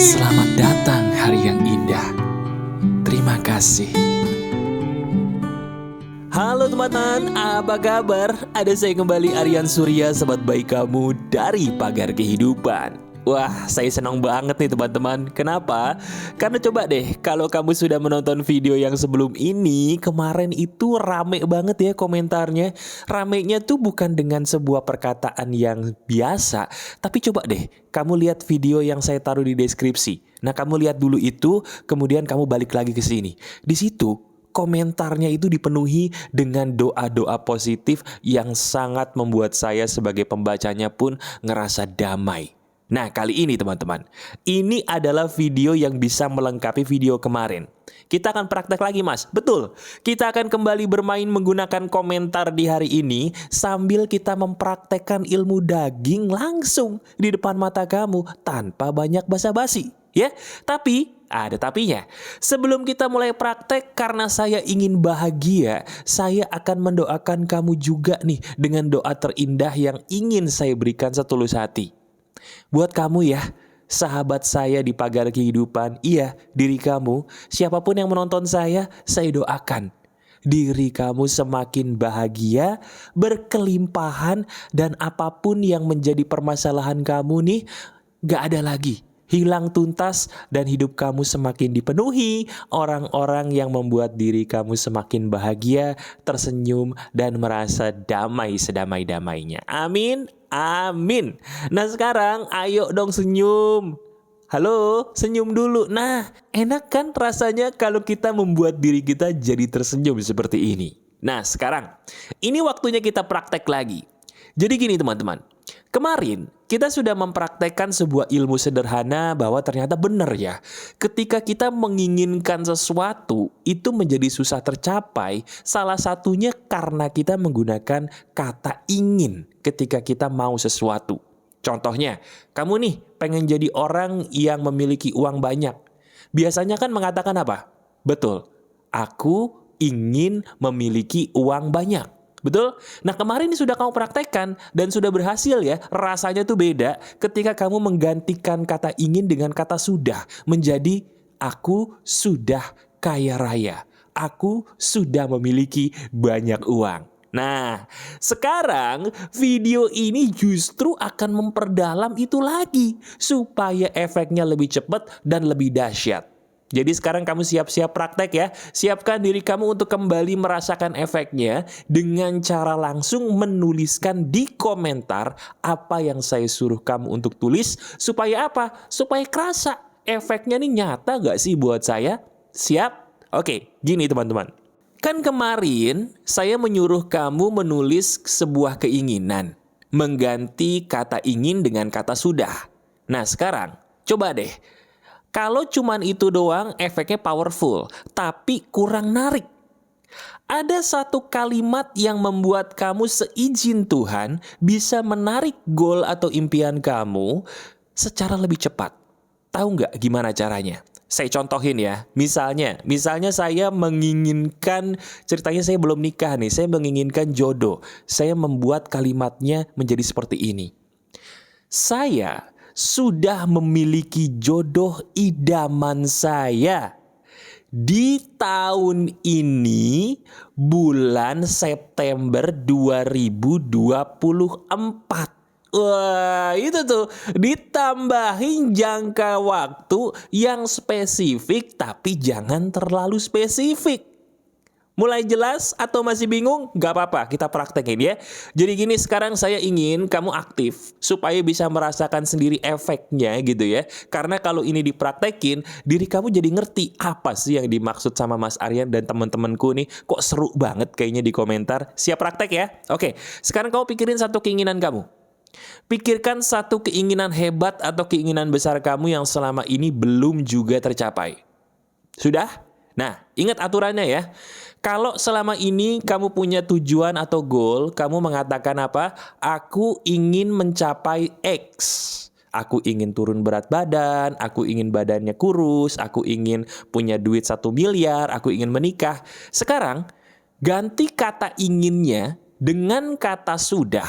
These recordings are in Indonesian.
Selamat datang hari yang indah. Terima kasih. Halo teman-teman, apa kabar? Ada saya kembali, Aryan Surya, sahabat baik kamu dari Pagar Kehidupan. Wah, saya senang banget nih teman-teman. Kenapa? Karena coba deh, kalau kamu sudah menonton video yang sebelum ini, kemarin itu rame banget ya komentarnya. Ramenya tuh bukan dengan sebuah perkataan yang biasa, tapi coba deh, kamu lihat video yang saya taruh di deskripsi. Nah, kamu lihat dulu itu, kemudian kamu balik lagi ke sini. Di situ, komentarnya itu dipenuhi dengan doa-doa positif yang sangat membuat saya sebagai pembacanya pun ngerasa damai. Nah, kali ini teman-teman, ini adalah video yang bisa melengkapi video kemarin. Kita akan praktek lagi, Mas. Betul, kita akan kembali bermain menggunakan komentar di hari ini sambil kita mempraktekkan ilmu daging langsung di depan mata kamu tanpa banyak basa-basi. Ya, tapi ada tapinya. Sebelum kita mulai praktek, karena saya ingin bahagia, saya akan mendoakan kamu juga nih dengan doa terindah yang ingin saya berikan setulus hati. Buat kamu ya, sahabat saya di Pagar Kehidupan, iya, diri kamu, siapapun yang menonton saya doakan. Diri kamu semakin bahagia, berkelimpahan, dan apapun yang menjadi permasalahan kamu nih, gak ada lagi. Hilang tuntas dan hidup kamu semakin dipenuhi orang-orang yang membuat diri kamu semakin bahagia, tersenyum, dan merasa damai sedamai-damainya. Amin, amin. Nah sekarang ayo dong senyum. Halo, senyum dulu. Nah, enak kan rasanya kalau kita membuat diri kita jadi tersenyum seperti ini. Nah sekarang, ini waktunya kita praktek lagi. Jadi gini teman-teman, kemarin kita sudah mempraktekkan sebuah ilmu sederhana bahwa ternyata benar ya. Ketika kita menginginkan sesuatu itu menjadi susah tercapai, salah satunya karena kita menggunakan kata ingin ketika kita mau sesuatu. Contohnya, kamu nih pengen jadi orang yang memiliki uang banyak. Biasanya kan mengatakan apa? Betul, aku ingin memiliki uang banyak. Betul? Nah kemarin ini sudah kamu praktekkan dan sudah berhasil ya. Rasanya tuh beda ketika kamu menggantikan kata ingin dengan kata sudah. Menjadi aku sudah kaya raya. Aku sudah memiliki banyak uang. Nah sekarang video ini justru akan memperdalam itu lagi. Supaya efeknya lebih cepat dan lebih dahsyat. Jadi sekarang kamu siap-siap praktek ya. Siapkan diri kamu untuk kembali merasakan efeknya dengan cara langsung menuliskan di komentar apa yang saya suruh kamu untuk tulis. Supaya apa? Supaya kerasa efeknya nih nyata gak sih buat saya? Siap? Oke, gini teman-teman. Kan kemarin saya menyuruh kamu menulis sebuah keinginan. Mengganti kata ingin dengan kata sudah. Nah sekarang, coba deh. Kalau cuman itu doang efeknya powerful, tapi kurang narik. Ada satu kalimat yang membuat kamu seizin Tuhan bisa menarik goal atau impian kamu secara lebih cepat. Tahu nggak gimana caranya? Saya contohin ya, misalnya saya menginginkan, ceritanya saya belum nikah nih, saya menginginkan jodoh. Saya membuat kalimatnya menjadi seperti ini. Saya sudah memiliki jodoh idaman saya di tahun ini bulan September 2024. Wah itu tuh ditambahin jangka waktu yang spesifik tapi jangan terlalu spesifik. Mulai jelas atau masih bingung? Gak apa-apa, kita praktekin ya. Jadi gini, sekarang saya ingin kamu aktif supaya bisa merasakan sendiri efeknya gitu ya. Karena kalau ini dipraktekin, diri kamu jadi ngerti apa sih yang dimaksud sama Mas Aryan dan teman-temanku nih. Kok seru banget kayaknya di komentar. Siap praktek ya? Oke, sekarang kamu pikirin satu keinginan kamu. Pikirkan satu keinginan hebat atau keinginan besar kamu yang selama ini belum juga tercapai. Sudah? Nah, ingat aturannya ya. Kalau selama ini kamu punya tujuan atau goal, kamu mengatakan apa? Aku ingin mencapai X. Aku ingin turun berat badan, aku ingin badannya kurus, aku ingin punya duit 1 miliar, aku ingin menikah. Sekarang, ganti kata inginnya dengan kata sudah.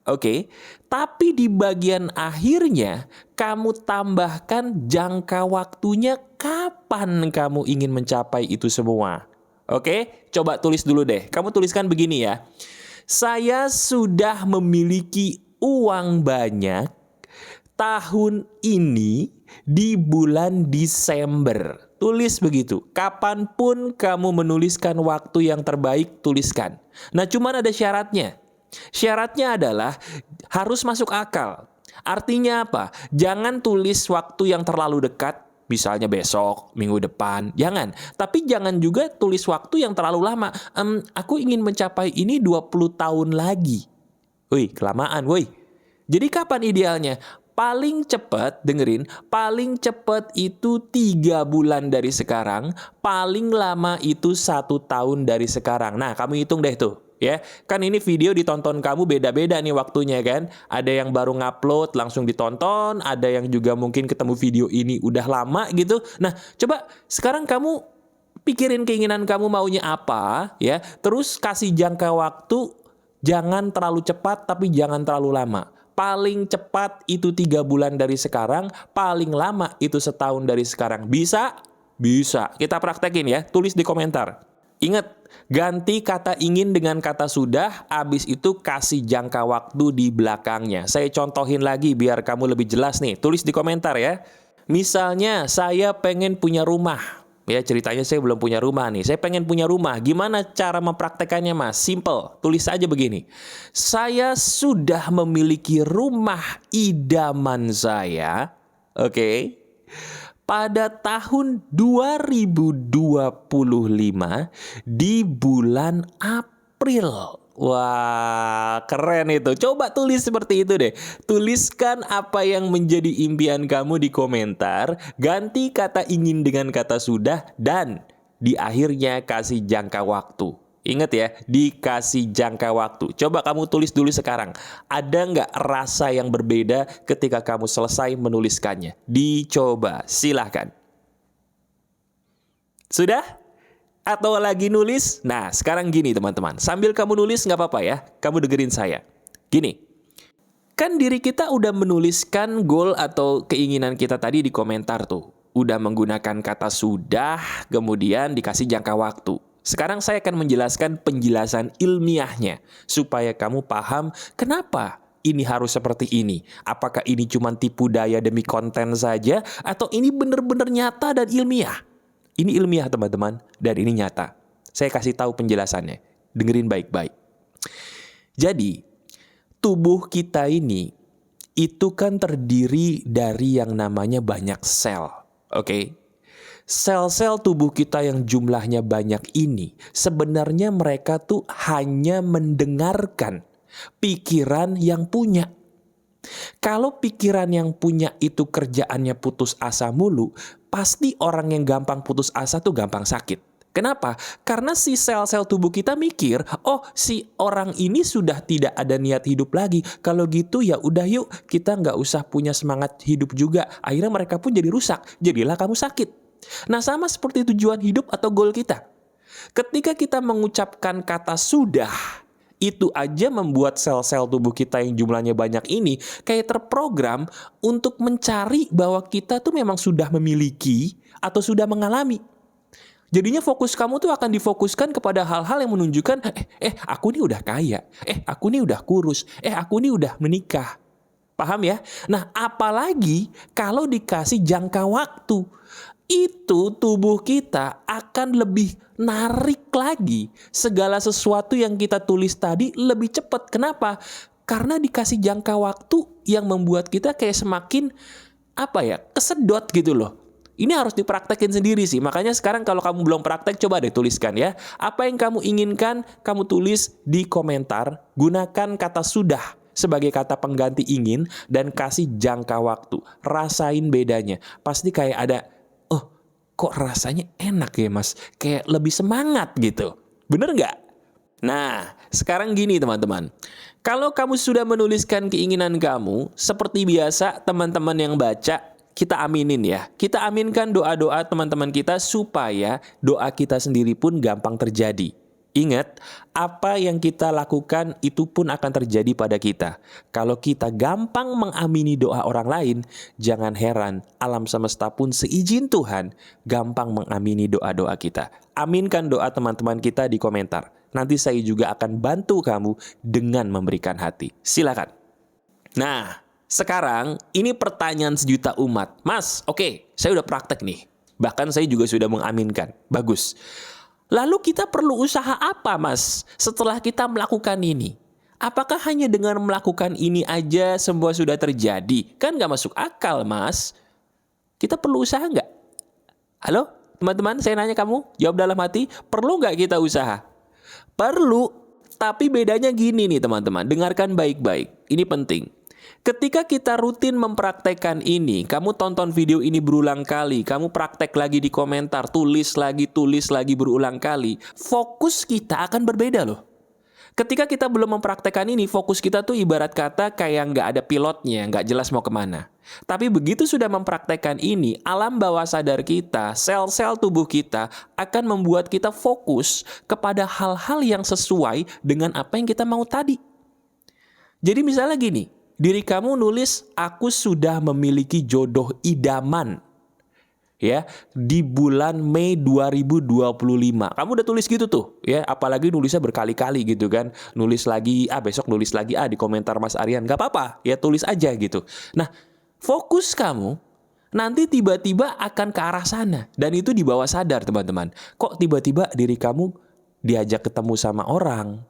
Oke, Tapi di bagian akhirnya, kamu tambahkan jangka waktunya kapan kamu ingin mencapai itu semua. Oke, coba tulis dulu deh. Kamu tuliskan begini ya. Saya sudah memiliki uang banyak tahun ini di bulan Desember. Tulis begitu. Kapanpun kamu menuliskan waktu yang terbaik, tuliskan. Nah, cuman ada syaratnya. Syaratnya adalah harus masuk akal. Artinya apa? Jangan tulis waktu yang terlalu dekat, misalnya besok, minggu depan. Jangan. Tapi jangan juga tulis waktu yang terlalu lama. Aku ingin mencapai ini 20 tahun lagi. Wih, kelamaan, woi. Jadi kapan idealnya? Paling cepat, dengerin, paling cepat itu 3 bulan dari sekarang, paling lama itu 1 tahun dari sekarang. Nah, kamu hitung deh tuh. Ya, kan ini video ditonton kamu beda-beda nih waktunya kan. Ada yang baru ngupload langsung ditonton, ada yang juga mungkin ketemu video ini udah lama gitu. Nah, coba sekarang kamu pikirin keinginan kamu maunya apa ya. Terus kasih jangka waktu, jangan terlalu cepat tapi jangan terlalu lama. Paling cepat itu 3 bulan dari sekarang, paling lama itu setahun dari sekarang. Bisa? Bisa. Kita praktekin ya, tulis di komentar. Ingat, ganti kata ingin dengan kata sudah, habis itu kasih jangka waktu di belakangnya. Saya contohin lagi biar kamu lebih jelas nih. Tulis di komentar ya. Misalnya, saya pengen punya rumah. Ya, ceritanya saya belum punya rumah nih. Saya pengen punya rumah. Gimana cara mempraktekannya, Mas? Simple. Tulis aja begini. Saya sudah memiliki rumah idaman saya. Oke. Pada tahun 2025 di bulan April. Wah, keren itu. Coba tulis seperti itu deh. Tuliskan apa yang menjadi impian kamu di komentar. Ganti kata ingin dengan kata sudah. Dan di akhirnya kasih jangka waktu. Ingat ya, dikasih jangka waktu. Coba kamu tulis dulu sekarang. Ada nggak rasa yang berbeda ketika kamu selesai menuliskannya? Dicoba, silahkan. Sudah? Atau lagi nulis? Nah, sekarang gini teman-teman. Sambil kamu nulis nggak apa-apa ya. Kamu dengerin saya. Gini. Kan diri kita udah menuliskan goal atau keinginan kita tadi di komentar tuh. Udah menggunakan kata sudah, kemudian dikasih jangka waktu. Sekarang saya akan menjelaskan penjelasan ilmiahnya supaya kamu paham kenapa ini harus seperti ini. Apakah ini cuma tipu daya demi konten saja atau ini benar-benar nyata dan ilmiah? Ini ilmiah teman-teman dan ini nyata. Saya kasih tahu penjelasannya. Dengerin baik-baik. Jadi, tubuh kita ini itu kan terdiri dari yang namanya banyak sel. Oke? Sel-sel tubuh kita yang jumlahnya banyak ini, sebenarnya mereka tuh hanya mendengarkan pikiran yang punya. Kalau pikiran yang punya itu kerjaannya putus asa mulu, pasti orang yang gampang putus asa tuh gampang sakit. Kenapa? Karena si sel-sel tubuh kita mikir, oh si orang ini sudah tidak ada niat hidup lagi. Kalau gitu ya udah yuk, kita nggak usah punya semangat hidup juga. Akhirnya mereka pun jadi rusak, jadilah kamu sakit. Nah, sama seperti tujuan hidup atau goal kita. Ketika kita mengucapkan kata sudah, itu aja membuat sel-sel tubuh kita yang jumlahnya banyak ini kayak terprogram untuk mencari bahwa kita tuh memang sudah memiliki atau sudah mengalami. Jadinya fokus kamu tuh akan difokuskan kepada hal-hal yang menunjukkan, aku ini udah kaya, aku ini udah kurus, aku ini udah menikah. Paham ya? Nah, apalagi kalau dikasih jangka waktu. Itu tubuh kita akan lebih narik lagi segala sesuatu yang kita tulis tadi lebih cepat. Kenapa? Karena dikasih jangka waktu yang membuat kita kayak semakin kesedot gitu loh. Ini harus dipraktekin sendiri sih. Makanya sekarang kalau kamu belum praktek, coba deh tuliskan ya. Apa yang kamu inginkan, kamu tulis di komentar. Gunakan kata sudah sebagai kata pengganti ingin dan kasih jangka waktu. Rasain bedanya. Pasti kayak ada, kok rasanya enak ya mas, kayak lebih semangat gitu. Bener nggak? Nah, sekarang gini teman-teman. Kalau kamu sudah menuliskan keinginan kamu, seperti biasa teman-teman yang baca, kita aminin ya. Kita aminkan doa-doa teman-teman kita supaya doa kita sendiri pun gampang terjadi. Ingat, apa yang kita lakukan itu pun akan terjadi pada kita. Kalau kita gampang mengamini doa orang lain, jangan heran alam semesta pun seizin Tuhan gampang mengamini doa-doa kita. Aminkan doa teman-teman kita di komentar. Nanti saya juga akan bantu kamu dengan memberikan hati. Silakan. Nah, sekarang ini pertanyaan sejuta umat. Mas, oke, saya udah praktek nih. Bahkan saya juga sudah mengaminkan. Bagus. Lalu kita perlu usaha apa, Mas, setelah kita melakukan ini? Apakah hanya dengan melakukan ini aja semua sudah terjadi? Kan nggak masuk akal, Mas. Kita perlu usaha nggak? Halo, teman-teman, saya nanya kamu, jawab dalam hati, perlu nggak kita usaha? Perlu, tapi bedanya gini nih teman-teman, dengarkan baik-baik, ini penting. Ketika kita rutin mempraktekkan ini, kamu tonton video ini berulang kali, kamu praktek lagi di komentar, tulis lagi berulang kali, fokus kita akan berbeda loh. Ketika kita belum mempraktekkan ini, fokus kita tuh ibarat kata kayak nggak ada pilotnya, nggak jelas mau kemana. Tapi begitu sudah mempraktekkan ini, alam bawah sadar kita, sel-sel tubuh kita akan membuat kita fokus kepada hal-hal yang sesuai dengan apa yang kita mau tadi. Jadi misalnya gini, diri kamu nulis, aku sudah memiliki jodoh idaman. Ya, di bulan Mei 2025. Kamu udah tulis gitu tuh, ya. Apalagi nulisnya berkali-kali gitu kan. Nulis lagi, besok nulis lagi, di komentar Mas Aryan. Gak apa-apa, ya tulis aja gitu. Nah, fokus kamu nanti tiba-tiba akan ke arah sana. Dan itu di bawah sadar, teman-teman. Kok tiba-tiba diri kamu diajak ketemu sama orang.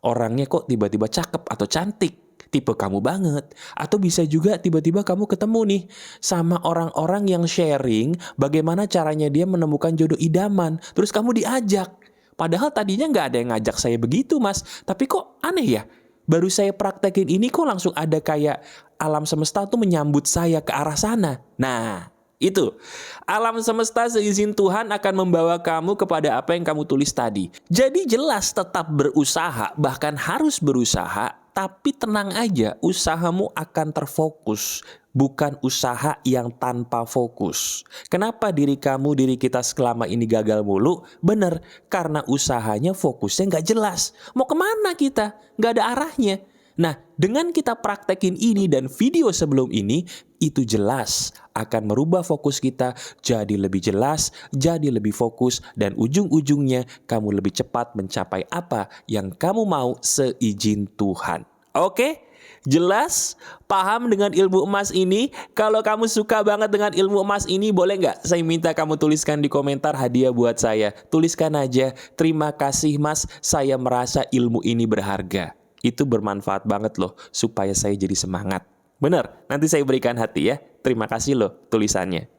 Orangnya kok tiba-tiba cakep atau cantik. Tipe kamu banget. Atau bisa juga tiba-tiba kamu ketemu nih sama orang-orang yang sharing bagaimana caranya dia menemukan jodoh idaman. Terus kamu diajak. Padahal tadinya nggak ada yang ngajak saya begitu, Mas. Tapi kok aneh ya? Baru saya praktekin ini kok langsung ada kayak alam semesta tuh menyambut saya ke arah sana. Nah, itu. Alam semesta seizin Tuhan akan membawa kamu kepada apa yang kamu tulis tadi. Jadi jelas tetap berusaha, bahkan harus berusaha. Tapi tenang aja, usahamu akan terfokus, bukan usaha yang tanpa fokus. Kenapa diri kita selama ini gagal mulu? Bener, karena usahanya fokusnya nggak jelas. Mau kemana kita? Nggak ada arahnya. Nah, dengan kita praktekin ini dan video sebelum ini, itu jelas akan merubah fokus kita jadi lebih jelas, jadi lebih fokus, dan ujung-ujungnya kamu lebih cepat mencapai apa yang kamu mau seizin Tuhan. Oke? Jelas? Paham dengan ilmu emas ini? Kalau kamu suka banget dengan ilmu emas ini, boleh nggak saya minta kamu tuliskan di komentar hadiah buat saya? Tuliskan aja, terima kasih Mas, saya merasa ilmu ini berharga. Itu bermanfaat banget loh, supaya saya jadi semangat. Bener, nanti saya berikan hati ya. Terima kasih loh tulisannya.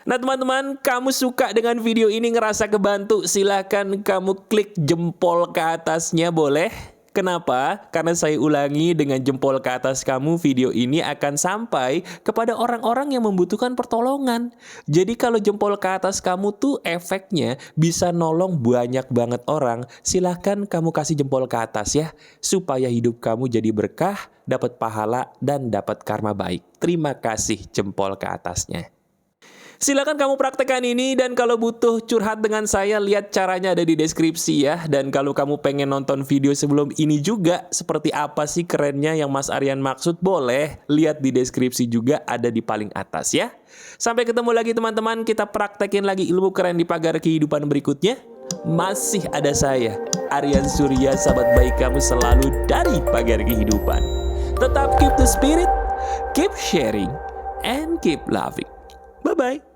Nah teman-teman, kamu suka dengan video ini, ngerasa kebantu, silahkan kamu klik jempol ke atasnya, boleh? Kenapa? Karena saya ulangi, dengan jempol ke atas kamu, video ini akan sampai kepada orang-orang yang membutuhkan pertolongan. Jadi kalau jempol ke atas kamu tuh efeknya bisa nolong banyak banget orang. Silahkan kamu kasih jempol ke atas ya, supaya hidup kamu jadi berkah, dapat pahala, dan dapat karma baik. Terima kasih jempol ke atasnya. Silakan kamu praktekkan ini, dan kalau butuh curhat dengan saya, lihat caranya ada di deskripsi ya. Dan kalau kamu pengen nonton video sebelum ini juga, seperti apa sih kerennya yang Mas Aryan maksud, boleh lihat di deskripsi juga, ada di paling atas ya. Sampai ketemu lagi teman-teman, kita praktekin lagi ilmu keren di pagar kehidupan berikutnya. Masih ada saya, Aryan Surya, sahabat baik kamu selalu dari pagar kehidupan. Tetap keep the spirit, keep sharing, and keep loving. Bye-bye.